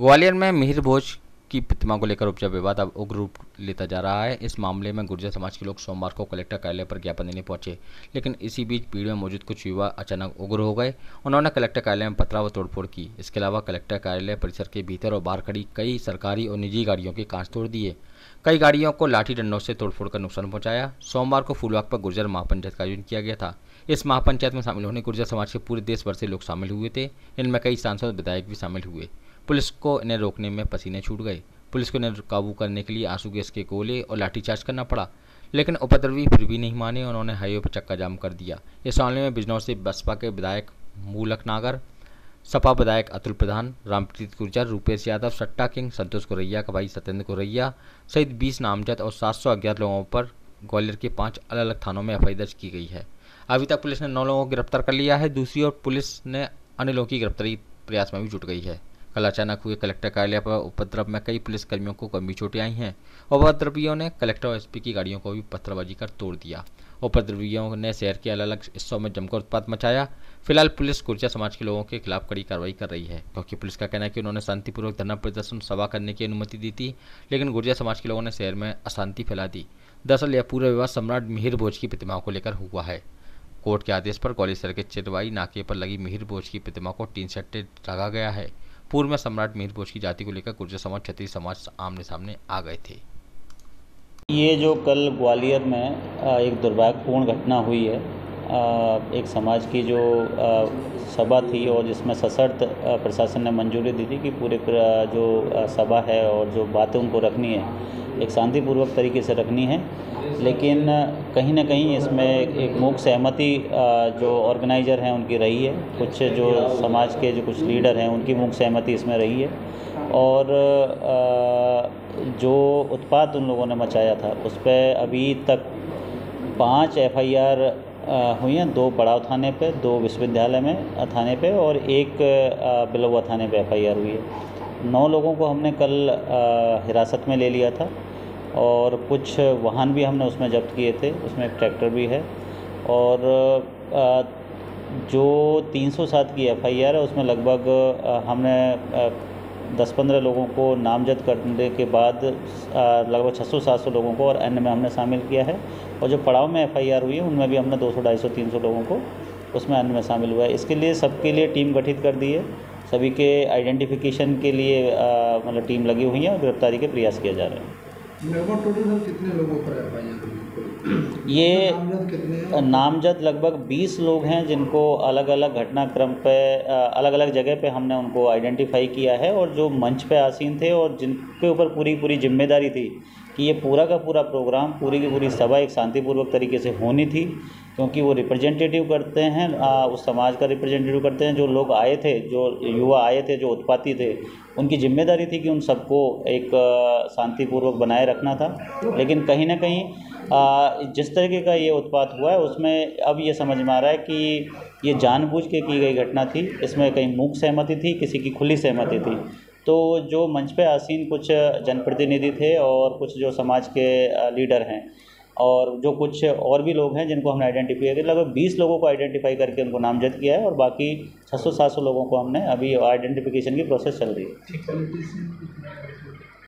ग्वालियर में मिहिर भोज की प्रतिमा को लेकर उपजा विवाद अब उग्र रूप लेता जा रहा है। इस मामले में गुर्जर समाज के लोग सोमवार को कलेक्टर कार्यालय पर ज्ञापन देने पहुंचे, लेकिन इसी बीच भीड़ में मौजूद कुछ युवा अचानक उग्र हो गए। उन्होंने कलेक्टर कार्यालय में पथराव व तोड़फोड़ की। इसके अलावा कलेक्टर कार्यालय परिसर के भीतर और बाहर खड़ी कई सरकारी और निजी गाड़ियों के कांच तोड़ दिए। कई गाड़ियों को लाठी डंडों से तोड़फोड़ कर नुकसान पहुंचाया। सोमवार को फूलबाग पर गुर्जर महापंचायत का आयोजन किया गया था। इस महापंचायत में शामिल होने गुर्जर समाज के पूरे देश भर से लोग शामिल हुए थे। इनमें कई सांसद विधायक भी शामिल हुए। पुलिस को इन्हें रोकने में पसीने छूट गए। पुलिस को इन्हें काबू करने के लिए आंसू गैस के गोले और लाठीचार्ज करना पड़ा, लेकिन उपद्रवी फिर भी नहीं माने। उन्होंने हाईवे पर चक्का जाम कर दिया। इस मामले में बिजनौर से बसपा के विधायक मूलक नागर, सपा विधायक अतुल प्रधान, रामप्रीत गुर्जर, रूपेश यादव, सट्टा किंग, संतोष गोरैया का भाई सत्येंद्र गोरैया सहित 20 नामजद और 700 अज्ञात लोगों पर ग्वालियर के 5 अलग अलग थानों में एफआईआर दर्ज की गई है। अभी तक पुलिस ने 9 लोगों को गिरफ्तार कर लिया है। दूसरी ओर पुलिस ने अन्य लोगों की गिरफ्तारी प्रयास में भी जुट गई है। कल अचानक हुए कलेक्टर कार्यालय पर उपद्रव में कई पुलिसकर्मियों को गंभीर चोटें आई हैं। उपद्रवियों ने कलेक्टर और एसपी की गाड़ियों को भी पत्थरबाजी कर तोड़ दिया। उपद्रवियों ने शहर के अलग अलग हिस्सों में जमकर उत्पात मचाया। फिलहाल पुलिस गुर्जर समाज के लोगों के खिलाफ कड़ी कार्रवाई कर रही है, क्योंकि पुलिस का कहना है कि उन्होंने शांतिपूर्वक धरना प्रदर्शन सभा करने की अनुमति दी थी, लेकिन गुर्जर समाज के लोगों ने शहर में अशांति फैला दी। दरअसल यह पूरा विवाद सम्राट मिहिर भोज की प्रतिमाओं को लेकर हुआ है। कोर्ट के आदेश पर ग्वालियर शहर के चिरवाई नाके पर लगी मिहिर भोज की प्रतिमा को टीन शेड ढका गया है। पूर्व में सम्राट मिहिर भोज की जाति को लेकर गुर्जर समाज, क्षत्रिय समाज आमने सामने आ गए थे। ये जो कल ग्वालियर में एक दुर्भाग्यपूर्ण घटना हुई है, एक समाज की जो सभा थी और जिसमें सशर्त प्रशासन ने मंजूरी दी थी कि पूरे जो सभा है और जो बातें उनको रखनी है एक शांतिपूर्वक तरीके से रखनी है, लेकिन कहीं ना कहीं इसमें एक मूक सहमति जो ऑर्गेनाइज़र हैं उनकी रही है। कुछ जो समाज के जो कुछ लीडर हैं उनकी मूक सहमति इसमें रही है और जो उत्पात उन लोगों ने मचाया था उस पर अभी तक 5 एफआईआर हुई हैं। 2 पड़ाव थाने पे, 2 विश्वविद्यालय में थाने पे और 1 बिलवा थाने पे एफआईआर हुई है। 9 लोगों को हमने कल हिरासत में ले लिया था और कुछ वाहन भी हमने उसमें जब्त किए थे, उसमें एक ट्रैक्टर भी है। और जो 307 की एफआईआर है उसमें लगभग हमने 10-15 लोगों को नामजद करने के बाद लगभग 600-700 लोगों को और अन्य में हमने शामिल किया है। और जो पड़ाव में एफआईआर हुई है उनमें भी हमने 200, 250, 300 लोगों को उसमें अन्य में शामिल हुआ है। इसके लिए सबके लिए टीम गठित कर दी है। सभी के आइडेंटिफिकेशन के लिए मतलब टीम लगी हुई है और गिरफ्तारी के प्रयास किए जा रहे हैं। टोटल कितने लोगों पर एफआईआर हुई? ये नामजद लगभग 20 लोग हैं जिनको अलग अलग घटनाक्रम पे अलग अलग जगह पे हमने उनको आइडेंटिफाई किया है और जो मंच पे आसीन थे और जिनके ऊपर पूरी जिम्मेदारी थी कि ये पूरा का पूरा प्रोग्राम, पूरी की पूरी सभा एक शांतिपूर्वक तरीके से होनी थी, क्योंकि वो रिप्रेजेंटेटिव करते हैं उस समाज का रिप्रेजेंटेटिव करते हैं। जो लोग आए थे, जो युवा आए थे, जो उत्पाती थे, उनकी जिम्मेदारी थी कि उन सबको एक शांतिपूर्वक बनाए रखना था। लेकिन कहीं ना कहीं जिस तरीके का ये उत्पात हुआ है उसमें अब ये समझ में आ रहा है कि ये जानबूझ के की गई घटना थी। इसमें कहीं मूक सहमति थी, किसी की खुली सहमति थी। तो जो मंच पे आसीन कुछ जनप्रतिनिधि थे और कुछ जो समाज के लीडर हैं और जो कुछ और भी लोग हैं जिनको हमने आइडेंटिफाई किया, लगभग 20 लोगों को आइडेंटिफाई करके उनको नामजद किया है और बाकी 600-700 लोगों को हमने अभी आइडेंटिफिकेशन की प्रोसेस चल रही है।